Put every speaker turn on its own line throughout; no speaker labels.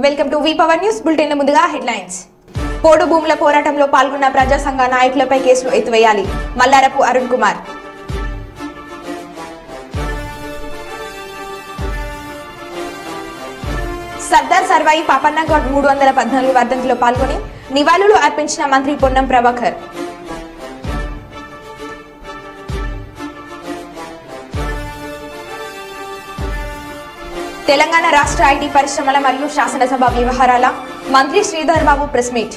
Welcome to V power news bulletin. ముందుగా headlines. పోడు భూముల పోరాటంలో పాల్గొన్న ప్రజా సంఘ నాయకులపై కేసులు ఎత్తివేయాలి. మల్లారపు అరుణ్ కుమార్. సర్దార్ సర్వాయి పాపన్నగౌడ్ 314 వర్ధంతిలో పాల్గొని నివాళులు అర్పించిన మంత్రి పొన్నం ప్రభాకర్. తెలంగాణ రాష్ట్ర ఐటీ పరిశ్రమల మరియు శాసనసభ వ్యవహారాల మంత్రి శ్రీధర్ బాబు ప్రెస్ మీట్.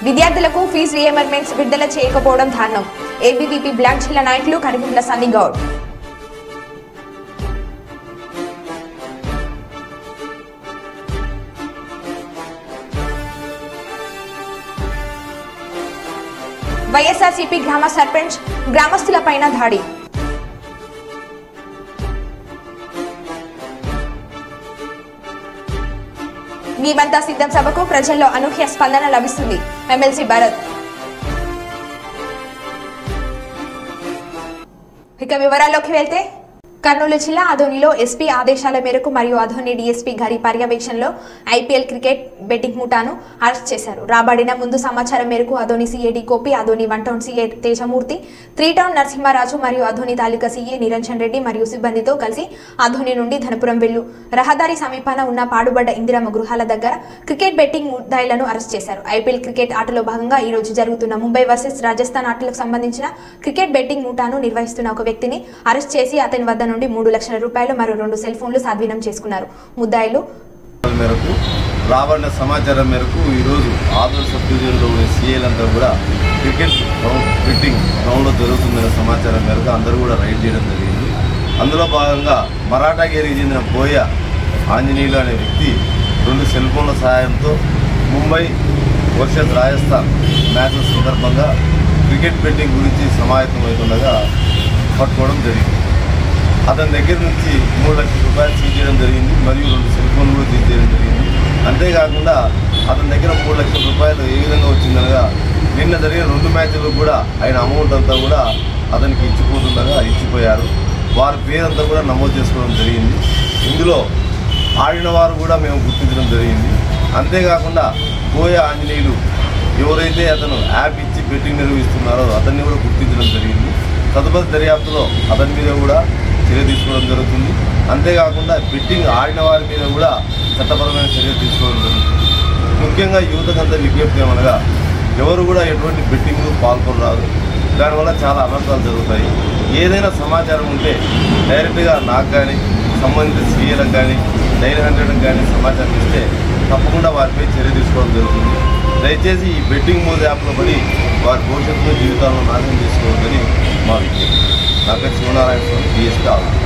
విద్యార్థులకు ఫీజు రీఎంబర్స్మెంట్స్ విడుదల చేయకపోవడం దారుణం. ఏబీవీపీ బ్లాక్ జిల్లా నాయకులు కనిగుంట్ల సన్నీ గౌడ్. వైఎస్ఆర్సీపీ గ్రామ సర్పంచ్ గ్రామస్తులపైన దాడి. మేమంతా సిద్ధం సభకు ప్రజల్లో అనూహ్య స్పందన లభిస్తుంది. ఎమ్మెల్సీ భరత్. ఇక వివరాల్లోకి వెళ్తే కర్నూలు జిల్లా ఆదోనిలో ఎస్పీ ఆదేశాల మేరకు మరియు ఆదోని డీఎస్పీ గారి పర్యవేక్షణలో ఐపీఎల్ క్రికెట్ బెట్టింగ్ ముఠాను అరెస్ట్ చేశారు. రాబడిన ముందు సమాచారం మేరకు ఆదోని సీఏడి కోపి, Adoni 1 town CA Tejamurthy, 3 town Narasimharaju మరియు ఆదోని తాలూకా సీఏ నిరంజన్ రెడ్డి మరియు సిబ్బందితో కలిసి ఆదోని నుండి ధనపురం వెళ్ళు రహదారి సమీపాన ఉన్న పాడుబడ్డ ఇందిరమ్మ గృహాల దగ్గర క్రికెట్ బెట్టింగ్ ముద్దాయిలను అరెస్ట్ చేశారు. ఐపీఎల్ క్రికెట్ ఆటలో భాగంగా ఈ రోజు జరుగుతున్న ముంబై వర్సెస్ రాజస్థాన్ ఆటలకు సంబంధించిన క్రికెట్ బెట్టింగ్ ముఠాను నిర్వహిస్తున్న ఒక వ్యక్తిని అరెస్ట్ చేసి అతని వద్ద నుండి 3 లక్షల రూపాయలు మరియు 2 సెల్ ఫోన్లు స్వాధీనం చేసుకున్నారు. ముద్దాయిలు
మేరకు రాబడిన సమాచారం మేరకు ఈరోజు ఆదోని సబ్ డివిజన్లో ఉన్న సీఏలంతా కూడా క్రికెట్ బెట్టింగ్ గ్రౌండ్లో జరుగుతుందనే సమాచారం మేరకు అందరూ కూడా రైడ్ చేయడం జరిగింది. అందులో భాగంగా మరాఠాగిరికి చెందిన బోయ ఆంజనేయులు అనే వ్యక్తి 2 సెల్ ఫోన్ల సహాయంతో ముంబై వర్సెస్ రాజస్థాన్ మ్యాచ్ల సందర్భంగా క్రికెట్ బెట్టింగ్ గురించి సమాయత్తమవుతుండగా పట్టుకోవడం జరిగింది. అతని దగ్గర నుంచి 3 లక్షల రూపాయలు సీజ్ చేయడం జరిగింది మరియు 2 సెల్ ఫోన్లు కూడా సీజ్ చేయడం జరిగింది. అంతేకాకుండా అతని దగ్గర 3 లక్షల రూపాయలు ఏ విధంగా వచ్చిందనగా నిన్న జరిగిన 2 మ్యాచ్లకు కూడా ఆయన అమౌంట్ అంతా కూడా అతనికి ఇచ్చిపోయారు. వారి పేరంతా కూడా నమోదు చేసుకోవడం జరిగింది. ఇందులో ఆడిన వారు కూడా మేము గుర్తించడం జరిగింది. అంతేకాకుండా బోయ ఆంజనేయులు ఎవరైతే అతను యాప్ ఇచ్చి బెట్టింగ్ నిర్వహిస్తున్నారో అతన్ని కూడా గుర్తించడం జరిగింది. తదుపరి దర్యాప్తులో అతని మీద కూడా చర్య తీసుకోవడం జరుగుతుంది. అంతేకాకుండా బెట్టింగ్ ఆడిన వారి మీద కూడా చట్టపరమైన చర్యలు తీసుకోవడం జరుగుతుంది. ముఖ్యంగా యువతకంతా విజ్ఞప్తి ఏమనగా ఎవరు కూడా ఎటువంటి బెట్టింగ్ పాల్గొనరాదు. దానివల్ల చాలా అనర్థాలు జరుగుతాయి. ఏదైనా సమాచారం ఉంటే డైరెక్ట్గా నాకు కానీ సంబంధిత సీఏలకు కానీ 900కి కానీ సమాచారం ఇస్తే తప్పకుండా వారిపై చర్య తీసుకోవడం జరుగుతుంది. దయచేసి ఈ బెట్టింగ్ మోడ్ యాప్లో పడి వారి భవిష్యత్తులో జీవితాలను నాశనం చేసుకోవద్దని మా విజ్ఞప్తి. నా పేరు శివనారాయణ స్వామి, డిఎస్పీ ఆదోని.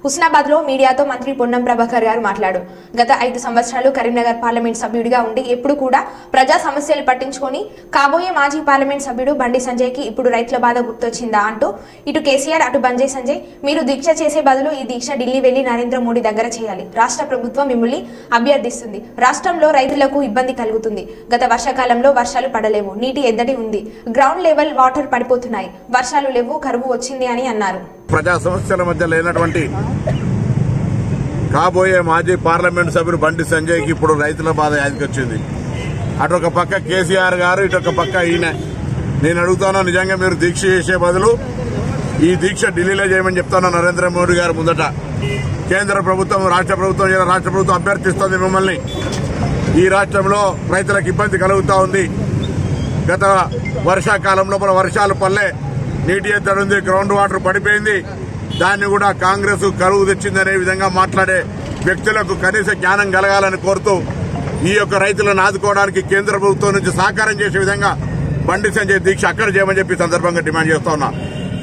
హుస్నాబాద్ లో మీడియాతో మంత్రి పొన్నం ప్రభాకర్ గారు మాట్లాడు. గత 5 సంవత్సరాలు కరీంనగర్ పార్లమెంట్ సభ్యుడిగా ఉండి ఎప్పుడు కూడా ప్రజా సమస్యలు పట్టించుకొని కాబోయే మాజీ పార్లమెంట్ సభ్యుడు బండి సంజయ్ కి ఇప్పుడు రైతుల బాధ గుర్తొచ్చిందా అంటూ ఇటు కేసీఆర్ అటు బండి సంజయ్ మీరు దీక్ష చేసే బదులు ఈ దీక్ష ఢిల్లీ వెళ్లి నరేంద్ర మోడీ దగ్గర చేయాలి. రాష్ట్ర ప్రభుత్వం మిమ్మల్ని అభ్యర్థిస్తుంది. రాష్ట్రంలో రైతులకు ఇబ్బంది కలుగుతుంది. గత వర్షాకాలంలో వర్షాలు పడలేవు, నీటి ఎద్దడి ఉంది, గ్రౌండ్ లెవెల్ వాటర్ పడిపోతున్నాయి, వర్షాలు లేవు, కరువు వచ్చింది అని అన్నారు.
ప్రజా సమస్యల మధ్య లేనటువంటి కాబోయే మాజీ పార్లమెంట్ సభ్యుడు బండి సంజయ్కి ఇప్పుడు రైతుల బాధ యాదికొచ్చింది. అటొక పక్క కేసీఆర్ గారు, ఇటొక పక్క ఈయన. నేను అడుగుతాను, నిజంగా మీరు దీక్ష చేసే బదులు ఈ దీక్ష ఢిల్లీలో చేయమని చెప్తాను. నరేంద్ర మోడీ గారు ముందట కేంద్ర ప్రభుత్వం రాష్ట్ర ప్రభుత్వం అభ్యర్థిస్తోంది మిమ్మల్ని. ఈ రాష్ట్రంలో రైతులకు ఇబ్బంది కలుగుతూ ఉంది. గత వర్షాకాలం లోపల వర్షాలు పల్లె, నీటి ఎద్దడి ఉంది, గ్రౌండ్ వాటర్ పడిపోయింది. దాన్ని కూడా కాంగ్రెస్ కరువు తెచ్చిందనే విధంగా మాట్లాడే వ్యక్తులకు కనీస జ్ఞానం కలగాలని కోరుతూ ఈ యొక్క రైతులను ఆదుకోవడానికి కేంద్ర ప్రభుత్వం నుంచి సహకారం చేసే విధంగా బండి సంజయ్ దీక్ష అక్కడ చేయమని చెప్పి సందర్భంగా డిమాండ్ చేస్తా ఉన్నా.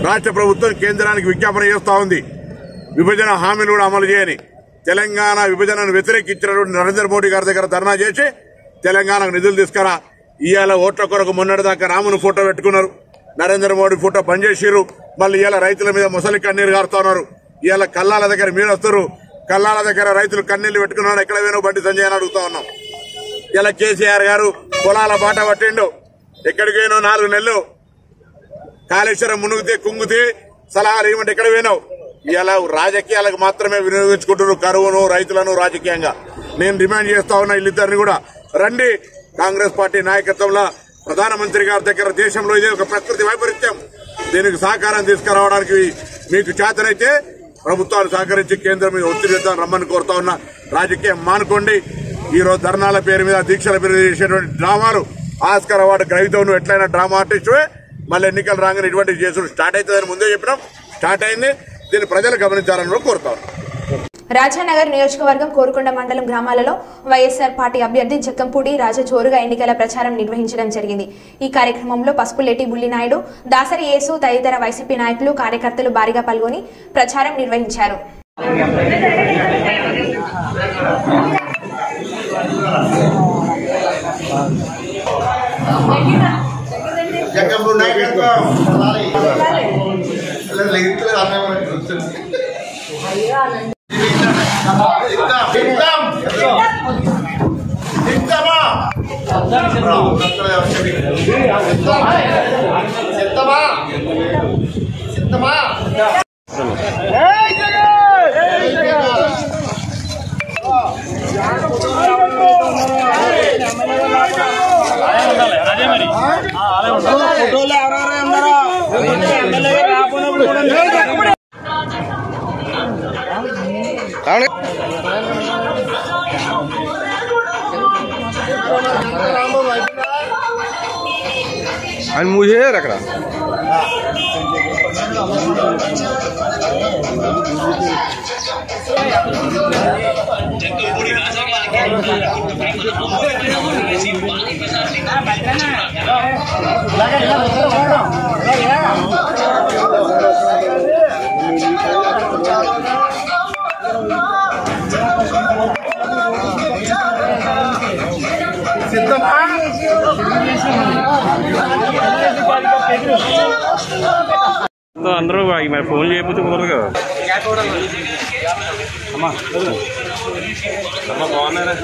రాష్ట్ర ప్రభుత్వం కేంద్రానికి విజ్ఞాపన చేస్తా ఉంది. విభజన హామీలు కూడా అమలు చేయని తెలంగాణ విభజనను వ్యతిరేకించినటువంటి నరేంద్ర మోడీ గారి దగ్గర ధర్నా చేసి తెలంగాణకు నిధులు తీసుకురా. ఇవాళ ఓట్ల కొరకు మొన్నటిదాకా రామును ఫోటో పెట్టుకున్నారు, నరేంద్ర మోడీ ఫోటో పనిచేసిరు. మళ్ళీ ఇవాళ రైతుల మీద ముసలి కన్నీరు గారుతున్నారు. ఇవాళ కల్లాల దగ్గర మీరు వస్తారు, కల్లాల దగ్గర రైతులు కన్నీళ్లు పెట్టుకున్నాడు. ఎక్కడ వేణు బండి సంజయ్ అని అడుగుతా ఉన్నాం. ఇలా కేసీఆర్ గారు పొలాల బాట పట్టిండు. ఎక్కడికి పోయినో 4 నెలలు కాళేశ్వరం మునుగుతే కుంగితే సలహాలు ఏమంటే ఎక్కడ పోయినావు? ఇలా రాజకీయాలకు మాత్రమే వినియోగించుకుంటున్నారు కరువును, రైతులను రాజకీయంగా. నేను డిమాండ్ చేస్తా ఉన్నా వీళ్ళిద్దరిని కూడా రండి. కాంగ్రెస్ పార్టీ నాయకత్వంలో ప్రధానమంత్రి గారి దగ్గర దేశంలో ఇదే ఒక ప్రకృతి వైపరీత్యం, దీనికి సహకారం తీసుకురావడానికి మీకు చేతనైతే ప్రభుత్వాలు సహకరించి కేంద్రం మీద ఒత్తిడి చేద్దాం రమ్మని కోరుతా ఉన్నా. రాజకీయం మానుకోండి. ఈరోజు ధర్నాల పేరు మీద, దీక్షల పేరు మీద చేసేటువంటి డ్రామాలు, ఆస్కార్ అవార్డు గ్రహీతవు నువ్వు ఎట్లయినా డ్రామా ఆర్టిస్టువే, మళ్ళీ ఎన్నికలు రాగానే ఇటువంటి చేసుడు స్టార్ట్ అవుతుందని ముందే చెప్పినాం. స్టార్ట్ అయింది. దీన్ని ప్రజలు గమనించాలని కోరుతా ఉన్నాం.
రాజానగర్ నియోజకవర్గం కోరుకొండ మండలం గ్రామాలలో వైఎస్ఆర్ పార్టీ అభ్యర్థి జక్కంపూడి రాజా జోరుగా ఎన్నికల ప్రచారం నిర్వహించడం జరిగింది. ఈ కార్యక్రమంలో పసుపులేటి బుల్లినాయుడు, దాసరి యేసు తదితర వైసీపీ నాయకులు, కార్యకర్తలు భారీగా పాల్గొని ప్రచారం నిర్వహించారు.
आणि मुझे रखना అందరూ మరి ఫోన్ చేయకపోతే కుదరదు కదా. అమ్మా బాగున్నారా?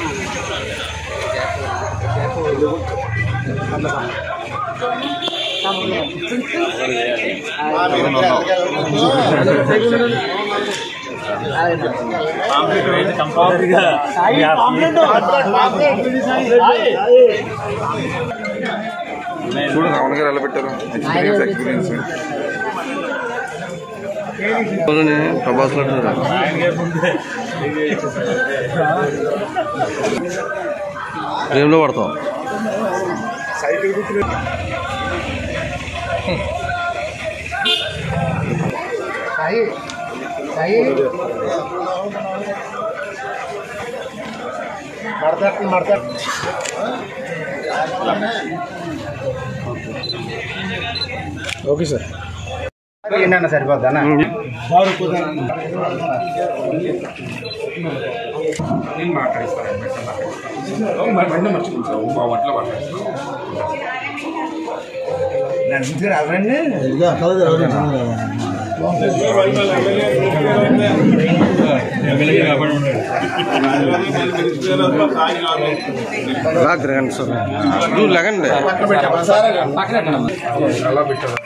చూడు రావణ గారు ఎలా పెట్టారు. ఎక్స్పీరియన్స్ ప్రభాస్ గేమ్లో పడతాం. Okay sir.
ఏంటన్నా సరిపోద్దన్నా?
నేను మాట్లాడిస్తాను. మర్చిపోతాను బావట్లో మాట్లాడిస్తాను.
రాగండి సార్, నువ్వు లగండి
అలా పెట్టారు.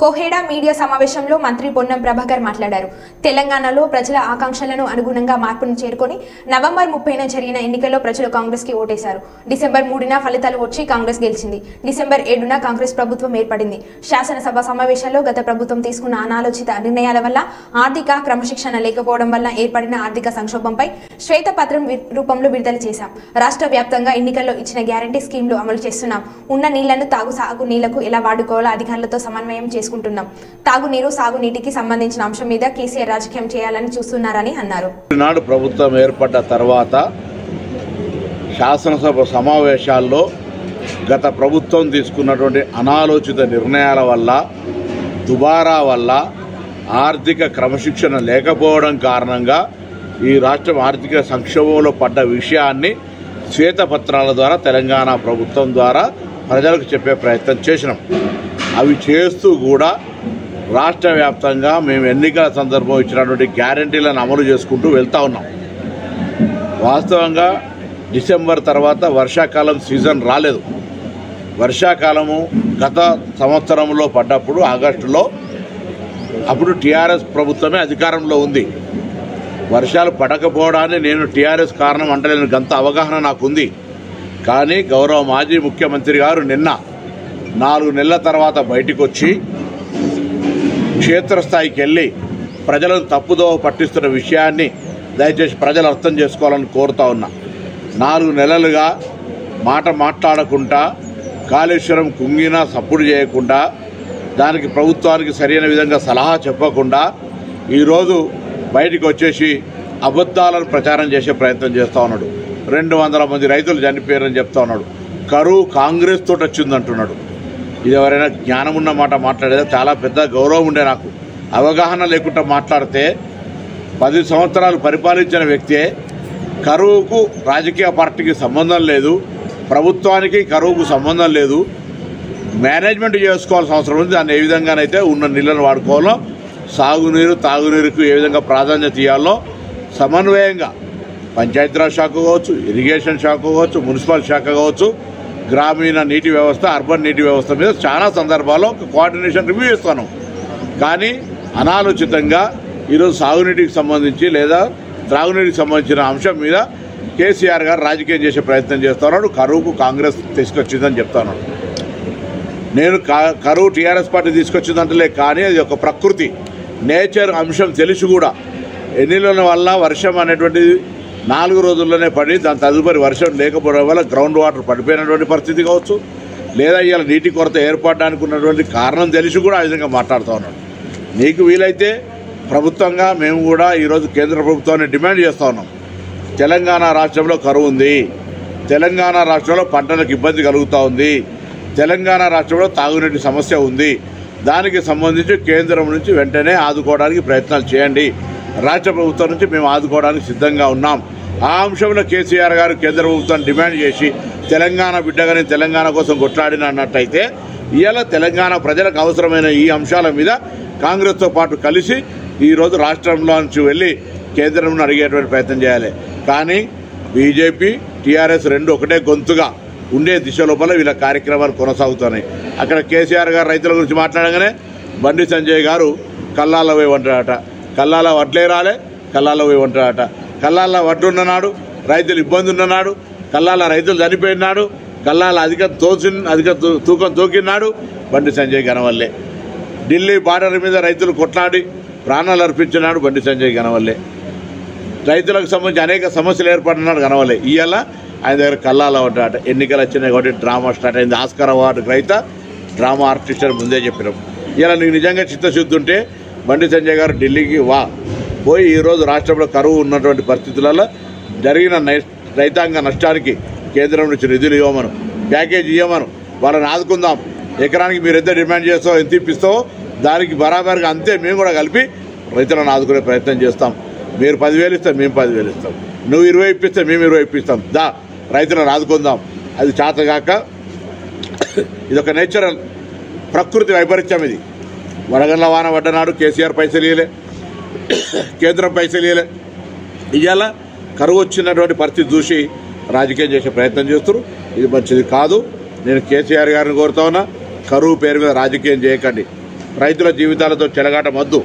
కోహెడా మీడియా సమావేశంలో మంత్రి పొన్నం ప్రభాకర్ మాట్లాడారు. తెలంగాణలో ప్రజల ఆకాంక్షలను అనుగుణంగా మార్పును చేరుకొని నవంబర్ 30న జరిగిన ఎన్నికల్లో ప్రజలు కాంగ్రెస్ కి ఓటేశారు. డిసెంబర్ 3న ఫలితాలు వచ్చి కాంగ్రెస్ గెలిచింది. డిసెంబర్ 7న కాంగ్రెస్ ప్రభుత్వం ఏర్పడింది. శాసనసభ సమావేశాల్లో గత ప్రభుత్వం తీసుకున్న అనాలోచిత నిర్ణయాల వల్ల, ఆర్థిక క్రమశిక్షణ లేకపోవడం వల్ల ఏర్పడిన ఆర్థిక సంక్షోభంపై శ్వేతపత్రం రూపంలో విడుదల చేశాం. రాష్ట్ర వ్యాప్తంగా ఎన్నికల్లో ఇచ్చిన గ్యారంటీ స్కీమ్లు అమలు చేస్తున్నాం. ఉన్న నీళ్లను సాగు నీళ్లకు ఎలా వాడుకోవాలో అధికారులతో సమన్వయం చేసుకుంటున్నాం. తాగునీరు, సాగునీటికి సంబంధించిన అంశం మీద కేసీఆర్ రాజకీయం చేయాలని చూస్తున్నారని అన్నారు.
నాడు ప్రభుత్వం ఏర్పడ్డ తర్వాత శాసనసభ సమావేశాల్లో గత ప్రభుత్వం తీసుకున్నటువంటి అనాలోచిత నిర్ణయాల వల్ల, దుబారా వల్ల, ఆర్థిక క్రమశిక్షణ లేకపోవడం కారణంగా ఈ రాష్ట్రం ఆర్థిక సంక్షోభంలో పడ్డ విషయాన్ని శ్వేతపత్రాల ద్వారా తెలంగాణ ప్రభుత్వం ద్వారా ప్రజలకు చెప్పే ప్రయత్నం చేసినాం. అవి చేస్తూ కూడా రాష్ట్ర వ్యాప్తంగా మేము ఎన్నికల సందర్భం ఇచ్చినటువంటి గ్యారంటీలను అమలు చేసుకుంటూ వెళ్తా ఉన్నాం. వాస్తవంగా డిసెంబర్ తర్వాత వర్షాకాలం సీజన్ రాలేదు. వర్షాకాలము గత సంవత్సరంలో పడ్డప్పుడు ఆగస్టులో అప్పుడు టీఆర్ఎస్ ప్రభుత్వమే అధికారంలో ఉంది. వర్షాలు పడకపోవడాన్ని నేను టీఆర్ఎస్ కారణం అంటలేను, గంత అవగాహన నాకుంది. కానీ గౌరవ మాజీ ముఖ్యమంత్రి గారు నిన్న 4 నెలల తర్వాత బయటకు వచ్చి క్షేత్రస్థాయికి వెళ్ళి ప్రజలను తప్పుదోవ పట్టిస్తున్న విషయాన్ని దయచేసి ప్రజలు అర్థం చేసుకోవాలని కోరుతా ఉన్నా. 4 నెలలుగా మాట్లాడకుండా కాళేశ్వరం కుంగినా సప్పుడు చేయకుండా దానికి ప్రభుత్వానికి సరైన విధంగా సలహా చెప్పకుండా ఈరోజు బయటికి వచ్చేసి అబద్ధాలను ప్రచారం చేసే ప్రయత్నం చేస్తూ ఉన్నాడు. 200 మంది రైతులు చనిపోయారని చెప్తా ఉన్నాడు. కరువు కాంగ్రెస్ తోటి వచ్చిందంటున్నాడు. ఇది ఎవరైనా జ్ఞానం ఉన్న మాట మాట్లాడేదా? చాలా పెద్ద గౌరవం ఉండే నాకు. అవగాహన లేకుండా మాట్లాడితే 10 సంవత్సరాలు పరిపాలించిన వ్యక్తే కరువుకు రాజకీయ పార్టీకి సంబంధం లేదు, ప్రభుత్వానికి కరువుకు సంబంధం లేదు, మేనేజ్మెంట్ చేసుకోవాల్సిన అవసరం ఉంది. దాన్ని ఏ విధంగానైతే ఉన్న నీళ్ళను వాడుకోవాలో, సాగునీరు తాగునీరుకు ఏ విధంగా ప్రాధాన్యత ఇవ్వాలో సమన్వయంగా పంచాయతీరాజ్ శాఖ కావచ్చు, ఇరిగేషన్ శాఖ కావచ్చు, మున్సిపల్ శాఖ కావచ్చు, గ్రామీణ నీటి వ్యవస్థ, అర్బన్ నీటి వ్యవస్థ మీద చాలా సందర్భాల్లో ఒక కోఆర్డినేషన్ రివ్యూ ఇస్తాను. కానీ అనాలోచితంగా ఈరోజు సాగునీటికి సంబంధించి లేదా త్రాగునీటికి సంబంధించిన అంశం మీద కేసీఆర్ గారు రాజకీయం చేసే ప్రయత్నం చేస్తున్నాడు. కరువుకు కాంగ్రెస్ తీసుకొచ్చిందని చెప్తున్నాడు. నేను కరువు టీఆర్ఎస్ పార్టీ తీసుకొచ్చిందంటలే, కానీ అది ఒక ప్రకృతి నేచర్ అంశం తెలిసి కూడా ఎన్నిల వల్ల వర్షం అనేటువంటిది 4 రోజుల్లోనే పడి దాని తదుపరి వర్షం లేకపోవడం వల్ల గ్రౌండ్ వాటర్ పడిపోయినటువంటి పరిస్థితి కావచ్చు, లేదా ఇవాళ నీటి కొరత ఏర్పడడానికి ఉన్నటువంటి కారణం తెలిసి కూడా ఆ విధంగా మాట్లాడుతూ ఉన్నాడు. నీకు వీలైతే ప్రభుత్వంగా మేము కూడా ఈరోజు కేంద్ర ప్రభుత్వాన్ని డిమాండ్ చేస్తూ ఉన్నాం. తెలంగాణ రాష్ట్రంలో కరువు ఉంది, తెలంగాణ రాష్ట్రంలో పంటలకు ఇబ్బంది కలుగుతూ ఉంది, తెలంగాణ రాష్ట్రంలో తాగునీటి సమస్య ఉంది. దానికి సంబంధించి కేంద్రం నుంచి వెంటనే ఆదుకోవడానికి ప్రయత్నాలు చేయండి. రాష్ట్ర ప్రభుత్వం నుంచి మేము ఆదుకోవడానికి సిద్ధంగా ఉన్నాం. ఆ అంశంలో కేసీఆర్ గారు కేంద్ర ప్రభుత్వాన్ని డిమాండ్ చేసి తెలంగాణ బిడ్డగానే తెలంగాణ కోసం కొట్లాడిన అన్నట్టయితే ఇవాళ తెలంగాణ ప్రజలకు అవసరమైన ఈ అంశాల మీద కాంగ్రెస్తో పాటు కలిసి ఈరోజు రాష్ట్రంలో నుంచి వెళ్ళి కేంద్రం అడిగేటువంటి ప్రయత్నం చేయాలి. కానీ బీజేపీ టీఆర్ఎస్ రెండు ఒకటే గొంతుగా ఉండే దిశ లోపల వీళ్ళ కార్యక్రమాలు కొనసాగుతున్నాయి. అక్కడ కేసీఆర్ గారు రైతుల గురించి మాట్లాడగానే బండి సంజయ్ గారు కల్లాల పోయి వంటాడట, కల్లాల వడ్లే రాలే, కల్లాల పోయి వంటాడట. కల్లాల వడ్లు ఉన్ననాడు రైతులు ఇబ్బంది ఉన్ననాడు, కల్లాల రైతులు చనిపోయినాడు, కల్లాల అధిక తూకం తూకినాడు బండి సంజయ్ గనవల్లే. ఢిల్లీ బార్డర్ మీద రైతులు కొట్లాడి ప్రాణాలు అర్పించినాడు బండి సంజయ్ గనవల్లే. రైతులకు సంబంధించి అనేక సమస్యలు ఏర్పడినాడు గనవల్లే. ఇవాళ ఆయన దగ్గర కల్లాల వంటాడట. ఎన్నికలు వచ్చినాయి కాబట్టి డ్రామా స్టార్ట్ అయింది. Oscar award raita drama artist అని ముందే చెప్పినాం. ఇలా నీకు నిజంగా చిత్తశుద్ధి ఉంటే బండి సంజయ్ గారు ఢిల్లీకి పోయి ఈరోజు రాష్ట్రంలో కరువు ఉన్నటువంటి పరిస్థితులలో జరిగిన రైతాంగ నష్టానికి కేంద్రం నుంచి నిధులు ఇవ్వమను, ప్యాకేజీ ఇవ్వమను, వాళ్ళని ఆదుకుందాం. ఎకరానికి మీరు ఎంత డిమాండ్ చేస్తావో, ఎంత ఇప్పిస్తావో దానికి బరాబర్గా అంతే మేము కూడా కలిపి రైతులను ఆదుకునే ప్రయత్నం చేస్తాం. మీరు 10,000 ఇస్తాం, మేము 10,000 ఇస్తాం. నువ్వు 20 ఇప్పిస్తే మేము 20 ఇప్పిస్తాం. రైతులను ఆదుకుందాం. అది చేతగాక ఇదొక నేచురల్ ప్రకృతి వైపరీత్యం. ఇది వడగండ్ల వాన పడ్డనాడు కేసీఆర్ పైసలు ఇవ్వలే, కేంద్రం పైసలు ఇవ్వలే. ఇవాళ కరువు వచ్చినటువంటి పరిస్థితి చూసి రాజకీయం చేసే ప్రయత్నం చేస్తారు. ఇది మంచిది కాదు. నేను కేసీఆర్ గారిని కోరుతా ఉన్నా, కరువు పేరు మీద రాజకీయం చేయకండి. రైతుల జీవితాలతో చెలగాట వద్దు.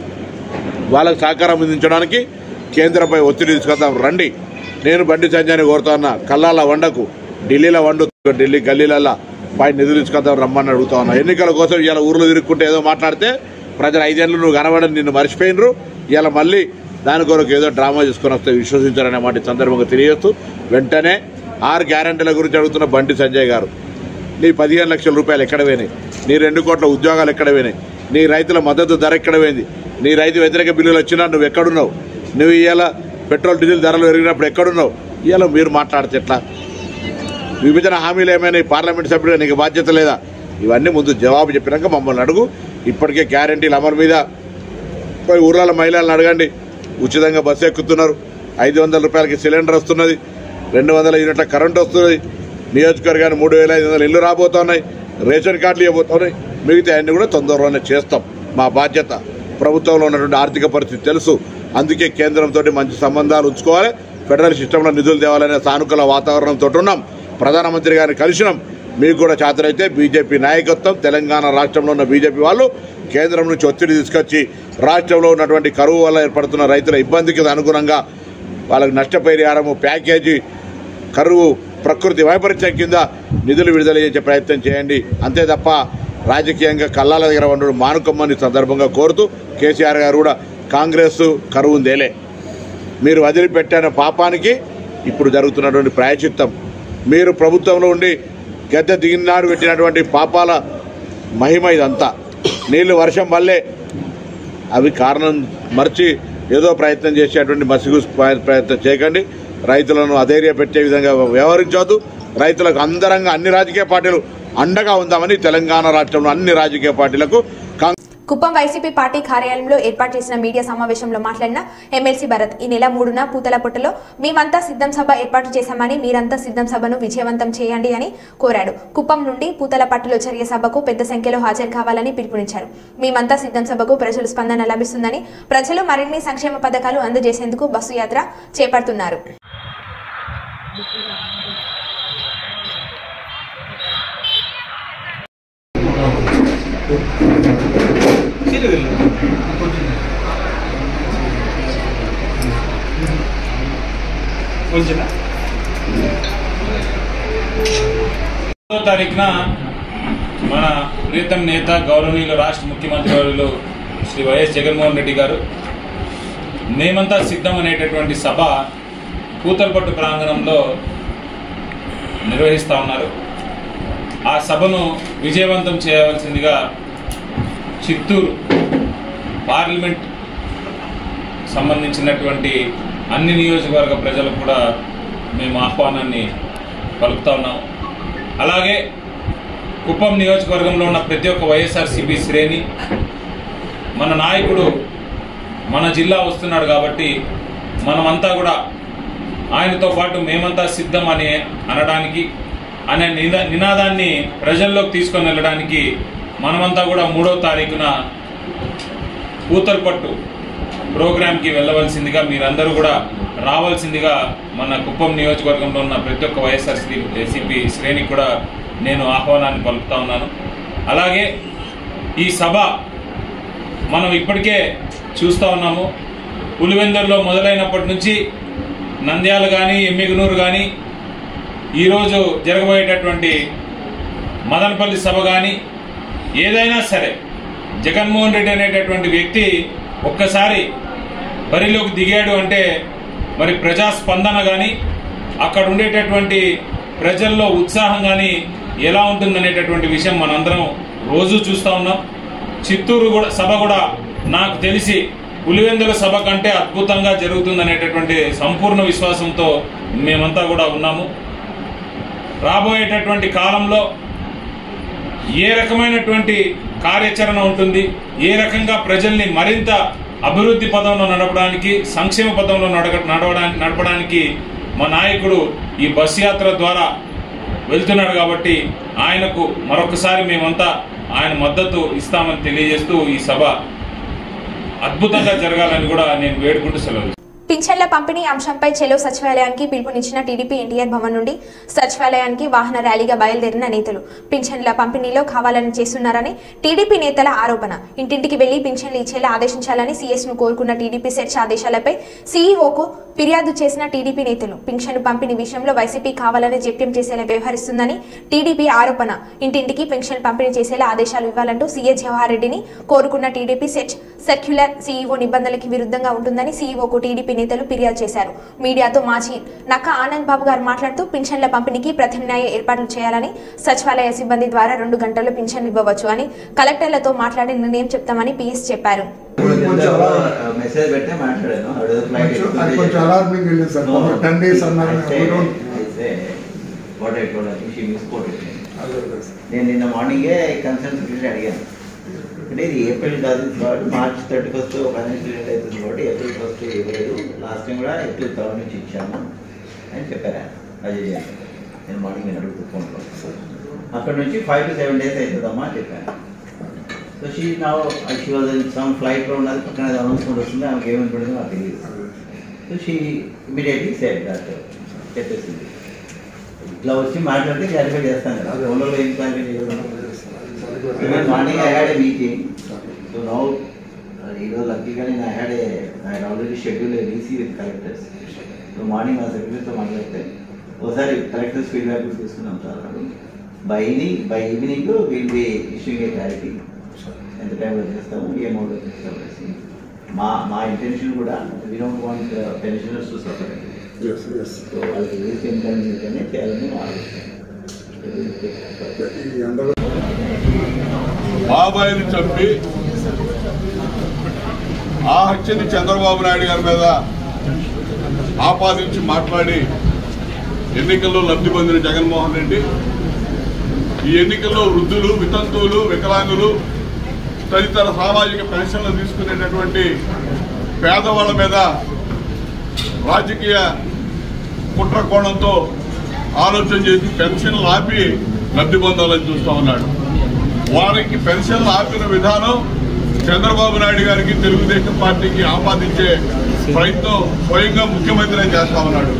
వాళ్ళకు సహకారం అందించడానికి కేంద్రంపై ఒత్తిడి తీసుకొద్దాం రండి. నేను బండి సంజయ్ని కోరుతా ఉన్నా, కల్లాల వండకు, ఢిల్లీలో వండు, ఢిల్లీ గల్లీలల్లా పై నిధులు తీసుకొద్దాం రమ్మని అడుగుతా ఉన్నా. ఎన్నికల కోసం ఇలా ఊర్లో తిరుక్కుంటే ఏదో మాట్లాడితే ప్రజలు 5 ఏళ్ళు నువ్వు కనబడని నిన్ను మర్చిపోయినరు. ఇలా మళ్ళీ దాని కొరకు ఏదో డ్రామా చేసుకొని వస్తే విశ్వసించారనే మాట సందర్భంగా తెలియజేస్తూ వెంటనే 6 గ్యారెంటీల గురించి అడుగుతున్న బండి సంజయ్ గారు, నీ 15 లక్షల రూపాయలు ఎక్కడ పోయినాయి? నీ 2 కోట్ల ఉద్యోగాలు ఎక్కడ పోయినాయి? నీ రైతుల మద్దతు ధర ఎక్కడ పోయింది? నీ రైతు వ్యతిరేక బిల్లులు వచ్చినా నువ్వు ఎక్కడున్నావు? నువ్వు ఇవాళ పెట్రోల్ డీజిల్ ధరలు పెరిగినప్పుడు ఎక్కడున్నావు? ఇవాళ మీరు మాట్లాడితే ఎట్లా? విభజన హామీలు ఏమైనా పార్లమెంట్ సభ్యుడిగా నీకు బాధ్యత లేదా? ఇవన్నీ ముందు జవాబు చెప్పినాక మమ్మల్ని అడుగు. ఇప్పటికే గ్యారెంటీల అమలు మీద పోయి ఊర్ల మహిళలను అడగండి. ఉచితంగా బస్సు ఎక్కుతున్నారు, 500 రూపాయలకి సిలిండర్ వస్తున్నది, 200 యూనిట్ల కరెంట్ వస్తున్నది, నియోజకవర్గాన్ని 3,500 ఇళ్లు రాబోతున్నాయి, రేషన్ కార్డులు ఇవ్వబోతున్నాయి. మిగతా అన్ని కూడా తొందరలోనే చేస్తాం. మా బాధ్యత. ప్రభుత్వంలో ఉన్నటువంటి ఆర్థిక పరిస్థితి తెలుసు. అందుకే కేంద్రంతో మంచి సంబంధాలు ఉంచుకోవాలి. ఫెడరల్ సిస్టంలో నిధులు తేవాలనే సానుకూల వాతావరణంతో ఉన్నాం. ప్రధానమంత్రి గారిని కలిసినాం. మీకు కూడా చేతనైతే బీజేపీ నాయకత్వం, తెలంగాణ రాష్ట్రంలో ఉన్న బీజేపీ వాళ్ళు కేంద్రం నుంచి ఒత్తిడి తీసుకొచ్చి రాష్ట్రంలో ఉన్నటువంటి కరువు వల్ల ఏర్పడుతున్న రైతుల ఇబ్బందికి అనుగుణంగా వాళ్ళకి నష్టపరిహారము, ప్యాకేజీ, కరువు, ప్రకృతి వైపరీత్యం కింద నిధులు విడుదల చేసే ప్రయత్నం చేయండి. అంతే తప్ప రాజకీయంగా కళ్ళాల దగ్గర ఉండడం మానుకోమని సందర్భంగా కోరుతూ కేసీఆర్ గారు కూడా కాంగ్రెస్ కరువుందేలే, మీరు వదిలిపెట్టిన పాపానికి ఇప్పుడు జరుగుతున్నటువంటి ప్రాయశ్చిత్తం, మీరు ప్రభుత్వంలో ఉండి గద్దె దిగినాడు పెట్టినటువంటి పాపాల మహిమ ఇదంతా. నీళ్లు వర్షం వల్లే అవి కారణం మర్చి ఏదో ప్రయత్నం చేసేటువంటి మసిగు ప్రయత్నం చేయకండి. రైతులను అధైర్య పెట్టే విధంగా వ్యవహరించవద్దు. రైతులకు అందరంగా అన్ని రాజకీయ పార్టీలు అండగా ఉందామని తెలంగాణ రాష్ట్రంలో అన్ని రాజకీయ పార్టీలకు
కుప్పం వైసీపీ పార్టీ కార్యాలయంలో ఏర్పాటు చేసిన మీడియా సమావేశంలో మాట్లాడిన ఎమ్మెల్సీ భరత్, ఈ నెల 3న పూతలపొట్టలో మేమంతా సిద్ధం సభ ఏర్పాటు చేశామని, మీరంతా సిద్ధం సభను విజయవంతం చేయండి అని కోరాడు. కుప్పం నుండి పూతలపట్టులో జరిగే సభకు పెద్ద సంఖ్యలో హాజరు కావాలని పిలుపునిచ్చారు. మేమంతా సిద్ధం సభకు ప్రజల స్పందన లభిస్తుందని, ప్రజలు మరిన్ని సంక్షేమ పథకాలు అందజేసేందుకు బస్సు యాత్ర చేపడుతున్నారు.
తారీఖున మన ప్రీతం నేత గౌరవనీయులు రాష్ట్ర ముఖ్యమంత్రి వర్యులు శ్రీ వైఎస్ జగన్మోహన్ రెడ్డి గారు మేమంతా సిద్ధం అనేటటువంటి సభ పూతలపట్టు ప్రాంగణంలో నిర్వహిస్తూ ఉన్నారు. ఆ సభను విజయవంతం చేయవలసిందిగా చిత్తూరు పార్లమెంట్ సంబంధించినటువంటి అన్ని నియోజకవర్గ ప్రజలకు కూడా మేము ఆహ్వానాన్ని పలుకుతా ఉన్నాము. అలాగే కుప్పం నియోజకవర్గంలో ఉన్న ప్రతి ఒక్క వైఎస్ఆర్సీపీ శ్రేణి, మన నాయకుడు మన జిల్లా వస్తున్నాడు కాబట్టి మనమంతా కూడా ఆయనతో పాటు మేమంతా సిద్ధం అనడానికి అనే నినాదాన్ని ప్రజల్లోకి తీసుకొని వెళ్ళడానికి మనమంతా కూడా 3వ తారీఖున పూతలపట్టు ప్రోగ్రాంకి వెళ్ళవలసిందిగా, మీరందరూ కూడా రావాల్సిందిగా మన కుప్పం నియోజకవర్గంలో ఉన్న ప్రతి ఒక్క వైఎస్ఆర్సీపీ శ్రేణికి కూడా నేను ఆహ్వానాన్ని పలుకుతా ఉన్నాను. అలాగే ఈ సభ మనం ఇప్పటికే చూస్తూ ఉన్నాము. పులివెందుల్లో మొదలైనప్పటి నుంచి నంద్యాల కానీ, ఎమ్మిగనూరు కానీ, ఈరోజు జరగబోయేటటువంటి మదనపల్లి సభ కానీ, ఏదైనా సరే జగన్మోహన్ రెడ్డి అనేటటువంటి వ్యక్తి ఒక్కసారి బరిలోకి దిగాడు అంటే మరి ప్రజాస్పందన కానీ, అక్కడ ఉండేటటువంటి ప్రజల్లో ఉత్సాహం కానీ ఎలా ఉంటుందనేటటువంటి విషయం మనందరం రోజు చూస్తూ ఉన్నాం. చిత్తూరు సభ కూడా నాకు తెలిసి పులివెందుల సభ కంటే అద్భుతంగా జరుగుతుందనేటటువంటి సంపూర్ణ విశ్వాసంతో మేమంతా కూడా ఉన్నాము. రాబోయేటటువంటి కాలంలో ఏ రకమైనటువంటి కార్యాచరణ ఉంటుంది, ఏ రకంగా ప్రజల్ని మరింత అభివృద్ధి పదంలో నడపడానికి, సంక్షేమ పదంలో నడపడానికి మా నాయకుడు ఈ బస్ యాత్ర ద్వారా వెళ్తున్నాడు కాబట్టి ఆయనకు మరొకసారి మేమంతా ఆయన మద్దతు ఇస్తామని తెలియజేస్తూ ఈ సభ అద్భుతంగా జరగాలని కూడా నేను వేడుకుంటూ సెలవు.
పింఛన్ల పంపిణీ అంశంపై చెలో సచివాలయానికి పిలుపునిచ్చిన టీడీపీ ఎన్టీఆర్ భవన్ నుండి సచివాలయానికి వాహన ర్యాలీగా బయలుదేరిన నేతలు పింఛన్ల పంపిణీలో కావాలని చేస్తున్నారని టీడీపీ నేతల ఆరోపణ. ఇంటింటికి వెళ్లి పింఛన్లు ఇచ్చేలా ఆదేశించాలని సీఎస్ను కోరుకున్న టీడీపీ సెర్చ్ ఆదేశాలపై సీఈఓకు ఫిర్యాదు చేసిన టీడీపీ నేతలు పెన్షన్ పంపిణీ విషయంలో వైసీపీ కావాలని జప్యం చేసేలా వ్యవహరిస్తుందని టీడీపీ ఆరోపణ. ఇంటింటికి పెన్షన్ పంపిణీ చేసేలా ఆదేశాలు ఇవ్వాలంటూ సీఎస్ జవహర్ రెడ్డిని కోరుకున్న టీడీపీ సెర్చ్ సర్క్యులర్ సీఈఓ నిబంధనలకు విరుద్ధంగా ఉంటుందని సీఈఓకు టీడీపీ నేతలు ఫిర్యాదు చేశారు. మీడియాతో మాజీ నక్కా ఆనంద్ బాబు గారు మాట్లాడుతూ పింఛన్ల పంపిణీకి ప్రత్యామ్నాయ ఏర్పాట్లు చేయాలని, సచివాలయ సిబ్బంది ద్వారా 2 గంటల్లో పింఛన్లు ఇవ్వవచ్చు అని కలెక్టర్లతో మాట్లాడి నిర్ణయం చెప్తామని పీఎస్ చెప్పారు.
నేను నిన్న మార్నింగే కన్సర్న్ అడిగాను. అంటే ఇది ఏప్రిల్ కాదు కాబట్టి మార్చ్ 31 ఒక అన్నింటి అవుతుంది కాబట్టి ఏప్రిల్ 1 ఇవ్వలేదు. లాస్ట్ టైం కూడా ఏప్రిల్ 3 నుంచి ఇచ్చాము అని చెప్పారు అజయ్ గారు. నేను మార్నింగ్ అడుగుతూ ఫోన్లో అక్కడ నుంచి 5 to 7 days అవుతుందమ్మా అని చెప్పాను. So she was in some ఫ్లైట్లో ఉన్నది, పక్కన అనౌన్స్మెంట్ వస్తుంది, ఆమెకి ఏమని పడిందో నాకు తెలియదు. So she immediately said that చెప్పేసింది. ఇట్లా వచ్చి మాట్లాడితే క్లారిఫై చేస్తాను కదా, ఫోన్లో ఏం క్లారిఫై చేయడం. Morning I had a meeting. So now ఈరోజు లక్కీగా నేను ఐ హ్యాడ్ ఆల్రెడీ షెడ్యూల్ రీసీ విత్ కలెక్టర్స్. సో మార్నింగ్ మా సెక్రటరీతో మాట్లాడితే ఒకసారి కలెక్టర్స్ ఫీడ్బ్యాక్ తీసుకున్నాం sir. By evening will be issuing a clarity, ఎంత టైంలో చేస్తాము, ఏ అమౌంట్లో చేస్తాము. మా ఇంటెన్షన్ కూడా we don't want pensioners to suffer. So వాళ్ళకి ఏది ఇన్కమ్ చేయాలని ఆలోచిస్తాం.
బాబాయిని చంపి ఆ హత్యని చంద్రబాబు నాయుడు గారి మీద ఆపాదించి మాట్లాడి ఎన్నికల్లో లబ్ధి పొందిన జగన్మోహన్ రెడ్డి ఈ ఎన్నికల్లో వృద్ధులు, వితంతువులు, వికలాంగులు తదితర సామాజిక పెన్షన్లు తీసుకునేటటువంటి పేదవాళ్ల మీద రాజకీయ కుట్రకోణంతో ఆలోచన చేసి పెన్షన్లు ఆపి లబ్ధి పొందాలని చూస్తూ ఉన్నాడు. వారికి పెన్షన్లు ఆపిన విధానం చంద్రబాబు నాయుడు గారికి, తెలుగుదేశం పార్టీకి ఆపాదించే ప్రయత్నం స్వయంగా ముఖ్యమంత్రి చేస్తా ఉన్నాడు.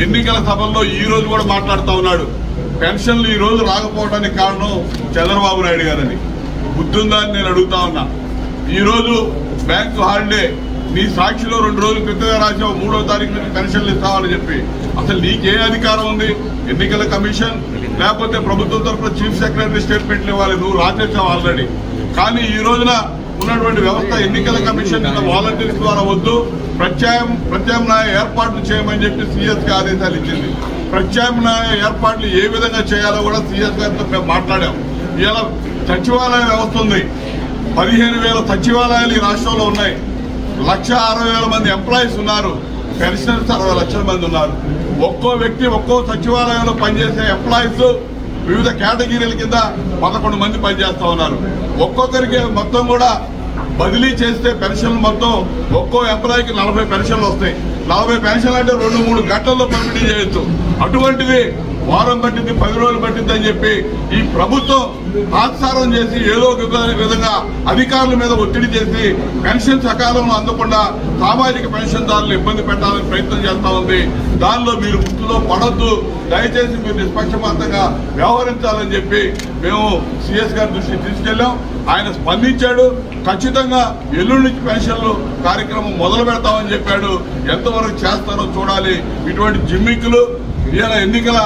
ఎన్నికల సభల్లో ఈ రోజు కూడా మాట్లాడుతూ ఉన్నాడు, పెన్షన్లు ఈ రోజు రాకపోవడానికి కారణం చంద్రబాబు నాయుడు గారని. బుద్ధుందా అని నేను అడుగుతా ఉన్నా. ఈ రోజు బ్యాంకు హాలిడే, నీ సాక్షిలో 2 రోజుల క్రితంగా రాసావు 3వ తారీఖు నుంచి పెన్షన్లు ఇస్తామని చెప్పి. అసలు నీకే అధికారం ఉంది? ఎన్నికల కమిషన్ లేకపోతే ప్రభుత్వం తరఫున చీఫ్ సెక్రటరీ స్టేట్మెంట్లు ఇవ్వాలి, నువ్వు రాసేసావు ఆల్రెడీ. కానీ ఈ రోజున ఉన్నటువంటి వ్యవస్థ ఎన్నికల కమిషన్ వాలంటీర్స్ ద్వారా వద్దు, ప్రత్యామ్నాయ ఏర్పాట్లు చేయమని చెప్పి సీఎస్ కి ఆదేశాలు ఇచ్చింది. ప్రత్యామ్నాయ ఏర్పాట్లు ఏ విధంగా చేయాలో కూడా సీఎస్ గారితో మేము మాట్లాడాం. ఇలా సచివాలయ వ్యవస్థ ఉంది, 15,000 సచివాలయాలు ఈ రాష్ట్రంలో ఉన్నాయి, 1,60,000 మంది ఎంప్లాయీస్ ఉన్నారు, పెన్షనర్స్ 60 లక్షల మంది ఉన్నారు. ఒక్కో వ్యక్తి ఒక్కో సచివాలయంలో పనిచేసే ఎంప్లాయీస్ వివిధ కేటగిరీల కింద 11 మంది పనిచేస్తా ఉన్నారు. ఒక్కొక్కరికి మొత్తం కూడా బదిలీ చేస్తే పెన్షన్లు మొత్తం ఒక్కో ఎంప్లాయీకి 40 పెన్షన్లు వస్తాయి. 40 పెన్షన్లు అంటే 2-3 గంటల్లో పంపిణీ చేయొచ్చు. అటువంటిది వారం పట్టింది, 10 రోజులు పట్టింది అని చెప్పి ఈ ప్రభుత్వం తాత్సారం చేసి ఏదో ఒక విధంగా అధికారుల మీద ఒత్తిడి చేసి పెన్షన్ సకాలంలో అందకుండా సామాజిక పెన్షన్దారులు ఇబ్బంది పెట్టాలని ప్రయత్నం చేస్తా ఉంది. దానిలో మీరు గుర్తులో పడొద్దు, దయచేసి మీరు నిష్పక్షపాతంగా వ్యవహరించాలని చెప్పి మేము సీఎస్ గారి దృష్టికి తీసుకెళ్లాం. ఆయన స్పందించాడు. ఖచ్చితంగా ఎల్లుండి నుంచి పెన్షన్లు కార్యక్రమం మొదలు పెడతామని చెప్పాడు. ఎంతవరకు చేస్తారో చూడాలి. ఇటువంటి జిమ్మిక్కులు, ఇలా ఎన్నికల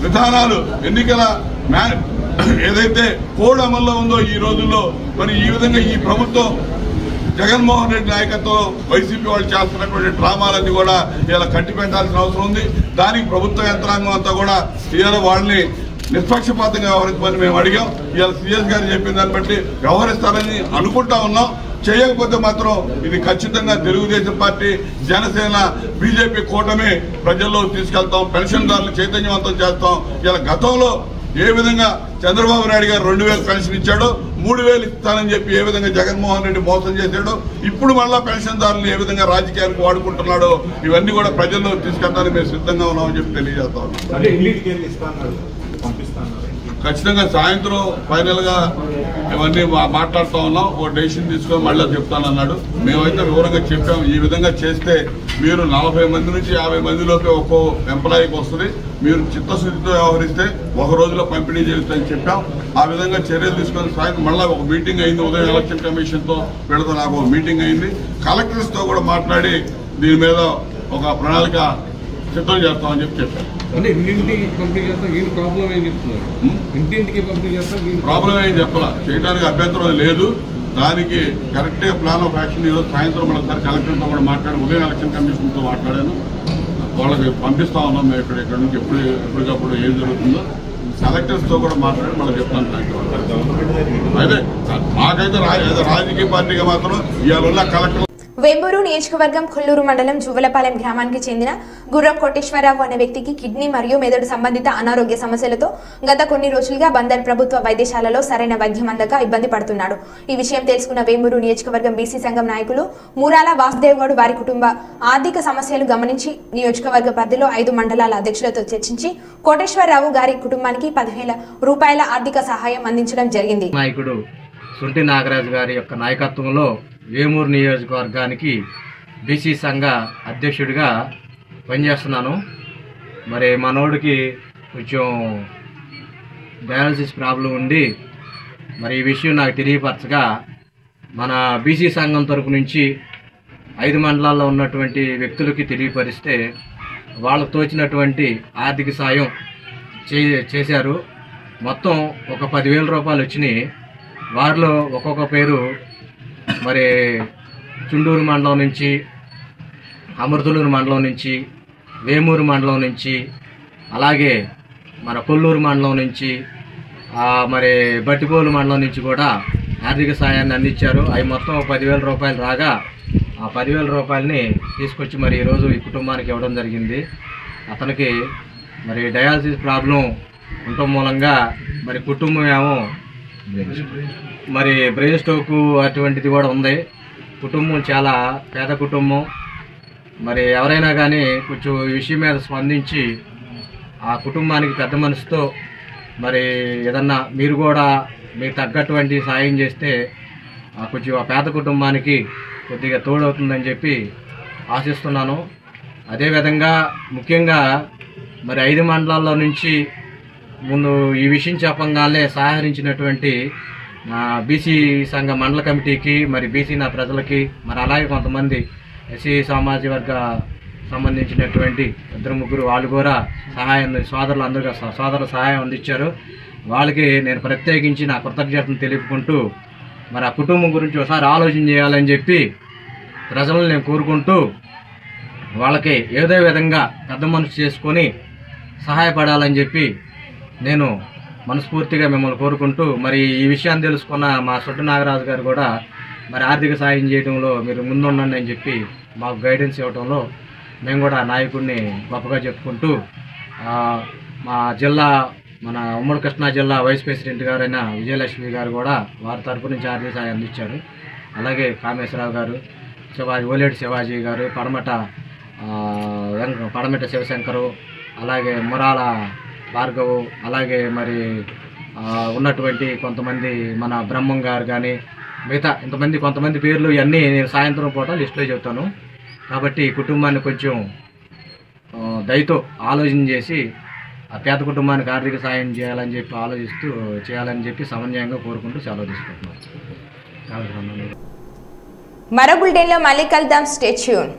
విధానాలు, ఎన్నికల ఏదైతే కోడ్ అమల్లో ఉందో ఈ రోజుల్లో, మరి ఈ విధంగా ఈ ప్రభుత్వం జగన్మోహన్ రెడ్డి నాయకత్వంలో వైసీపీ వాళ్ళు చేస్తున్నటువంటి డ్రామాలన్నీ కూడా ఇలా కట్టి పెట్టాల్సిన అవసరం ఉంది. దానికి ప్రభుత్వ యంత్రాంగం అంతా కూడా ఇలా వాళ్ళని నిష్పక్షపాతంగా వ్యవహరించమని మేము అడిగాం. ఇవాళ సీఎస్ గారు చెప్పిన దాన్ని బట్టి వ్యవహరిస్తారని అనుకుంటా ఉన్నాం. చేయకపోతే మాత్రం ఇది ఖచ్చితంగా తెలుగుదేశం పార్టీ, జనసేన, బీజేపీ కూటమి ప్రజల్లో తీసుకెళ్తాం, పెన్షన్దారులు చైతన్యవంతం చేస్తాం. ఇలా గతంలో ఏ విధంగా చంద్రబాబు నాయుడు గారు 2,000 పెన్షన్ ఇచ్చాడో 3,000 ఇస్తానని చెప్పి ఏ విధంగా జగన్మోహన్ రెడ్డి మోసం చేశాడో, ఇప్పుడు మళ్ళా పెన్షన్దారులు ఏ విధంగా రాజకీయానికి వాడుకుంటున్నాడో ఇవన్నీ కూడా ప్రజల్లో తీసుకెళ్తానికి మేము సిద్ధంగా ఉన్నామని చెప్పి తెలియజేస్తా ఉన్నాం. ఖచ్చితంగా సాయంత్రం ఫైనల్ గా ఇవన్నీ మాట్లాడుతూ ఉన్నాం. ఒక డెసిషన్ తీసుకొని మళ్ళీ చెప్తానన్నాడు. మేమైతే వివరంగా చెప్పాము, ఈ విధంగా చేస్తే మీరు 40 మంది నుంచి 50 మందిలోకి ఒక్కో ఎంప్లాయీకి వస్తుంది, మీరు చిత్తశుద్ధితో వ్యవహరిస్తే ఒక రోజులో పంపిణీ చేస్తామని చెప్పాం. ఆ విధంగా చర్యలు తీసుకొని సాయంత్రం మళ్ళీ ఒక మీటింగ్ అయింది. ఉదయం ఎలక్షన్ కమిషన్ తో వీళ్ళతో నాకు ఒక మీటింగ్ అయింది. కలెక్టర్స్ తో కూడా మాట్లాడి దీని మీద ఒక ప్రణాళిక సిద్ధం చేస్తామని చెప్పారు.
అంటే ఇంటింటికి పంపిణీ చేస్తాం, వీళ్ళు ప్రాబ్లం ఏం చెప్తున్నారు? ఇంటింటికి పంపిణీ చేస్తాం,
ప్రాబ్లం ఏం చెప్పాల, చేయడానికి అభ్యంతరం లేదు. దానికి కరెక్ట్ గా ప్లాన్ ఆఫ్ యాక్షన్ ఈరోజు సాయంత్రం మరోసారి కలెక్టర్తో కూడా మాట్లాడి, ఉదయం ఎలక్షన్ కమిషన్ తో మాట్లాడాను. వాళ్ళకి పంపిస్తా ఉన్నాం మేము ఇక్కడ నుంచి ఎప్పటికప్పుడు ఏం జరుగుతుందో కలెక్టర్స్ తో కూడా మాట్లాడి మళ్ళీ చెప్తాను. అయితే మాకైతే రాజకీయ పార్టీగా మాత్రం ఇవాళ కలెక్టర్
వేంబూరు నియోజకవర్గం కొల్లూరు మండలం జువ్వలపాలెం గ్రామానికి చెందిన గుర్రం కోటేశ్వరరావు అనే వ్యక్తికి కిడ్నీ మరియు మెదడు సంబంధిత అనారోగ్య సమస్యలతో గత కొన్ని రోజులుగా బందర్ ప్రభుత్వ వైద్యశాలలో సరైన వైద్యం అందక ఇబ్బంది పడుతున్నాడు. ఈ విషయం తెలుసుకున్న వేంబూరు నియోజకవర్గం బీసీ సంఘం నాయకులు మూరాల వాసుదేవ్ గౌడ్ వారి కుటుంబ ఆర్థిక సమస్యలు గమనించి నియోజకవర్గ పరిధిలో 5 మండలాల అధ్యక్షులతో చర్చించి కోటేశ్వరరావు గారి కుటుంబానికి 10,000 రూపాయల ఆర్థిక సహాయం అందించడం జరిగింది.
నాయకుడు సొంటి నాగరాజు గారి యొక్క నాయకత్వంలో వేమూరు నియోజకవర్గానికి బీసీ సంఘ అధ్యక్షుడిగా పనిచేస్తున్నాను. మరి మనోడికి కొంచెం డయాలసిస్ ప్రాబ్లం ఉండి మరి ఈ విషయం నాకు తెలియపరచగా మన బీసీ సంఘం తరపు నుంచి 5 మండలాల్లో ఉన్నటువంటి వ్యక్తులకి తెలియపరిస్తే వాళ్ళకు తోచినటువంటి ఆర్థిక సాయం చేశారు. మొత్తం ఒక 10,000 రూపాయలు వచ్చినాయి. వారిలో ఒక్కొక్క పేరు మరి చుండూరు మండలం నుంచి, అమృతలూరు మండలం నుంచి, వేమూరు మండలం నుంచి, అలాగే మన కొల్లూరు మండలం నుంచి, మరి బట్టిపోలు మండలం నుంచి కూడా ఆర్థిక సాయాన్ని అందించారు. అవి మొత్తం 10,000 రూపాయలు రాగా ఆ 10,000 రూపాయలని తీసుకొచ్చి మరి ఈరోజు ఈ కుటుంబానికి ఇవ్వడం జరిగింది. అతనికి మరి డయాలసిస్ ప్రాబ్లం ఉండటం మూలంగా మరి కుటుంబం ఏమో మరి బ్రెయిన్ స్ట్రోక్ అటువంటిది కూడా ఉంది. కుటుంబం చాలా పేద కుటుంబం. మరి ఎవరైనా కానీ కొంచెం ఈ విషయం మీద స్పందించి ఆ కుటుంబానికి పెద్ద మనసుతో మరి ఏదన్నా మీరు కూడా మీకు తగ్గటువంటి సాయం చేస్తే కొంచెం ఆ పేద కుటుంబానికి కొద్దిగా తోడవుతుందని చెప్పి ఆశిస్తున్నాను. అదేవిధంగా ముఖ్యంగా మరి 5 మండలాల్లో నుంచి ముందు ఈ విషయం చెప్పంగానే సహకరించినటువంటి బీసీ సంఘ మండల కమిటీకి, మరి బీసీ నా ప్రజలకి, మరి అలాగే కొంతమంది ఎస్సీ సామాజిక వర్గ సంబంధించినటువంటి 2-3 వాళ్ళు కూడా సోదరులు అందరూ సోదరుల సహాయం అందించారు. వాళ్ళకి నేను ప్రత్యేకించి నా కృతజ్ఞతను తెలుపుకుంటూ మరి ఆ కుటుంబం గురించి ఒకసారి ఆలోచన చేయాలని చెప్పి ప్రజలను నేను కోరుకుంటూ వాళ్ళకి ఏదో విధంగా పెద్ద మనసు చేసుకొని సహాయపడాలని చెప్పి నేను మనస్ఫూర్తిగా మిమ్మల్ని కోరుకుంటూ మరి ఈ విషయాన్ని తెలుసుకున్న మా సొంటి నాగరాజు గారు కూడా మరి ఆర్థిక సాయం చేయడంలో మీరు ముందుండండి అని చెప్పి మాకు గైడెన్స్ ఇవ్వడంలో మేము కూడా నాయకుడిని గొప్పగా చెప్పుకుంటూ మా జిల్లా మన ఉమ్మడి కృష్ణా జిల్లా వైస్ ప్రెసిడెంట్ గారైన విజయలక్ష్మి గారు కూడా వారి తరపు నుంచి ఆర్థిక సాయం అందించారు. అలాగే కామేశ్వరరావు గారు, ఓలేటి శివాజీ గారు, పడమట శివశంకరు, అలాగే మురాల భార్గవు, అలాగే మరి ఉన్నటువంటి కొంతమంది మన బ్రహ్మం గారు కానీ మిగతా కొంతమంది పేర్లు ఇవన్నీ నేను సాయంత్రం పూట లిస్టులో చెప్తాను. కాబట్టి కుటుంబాన్ని కొంచెం దయతో ఆలోచన చేసి ఆ పేద కుటుంబానికి ఆర్థిక సాయం చేయాలని చెప్పి సమన్వయంగా కోరుకుంటూ సెలవు తీసుకుంటున్నాను.
మరో బులెటిన్లో మళ్ళీ కలుద్దాం. Stay tune.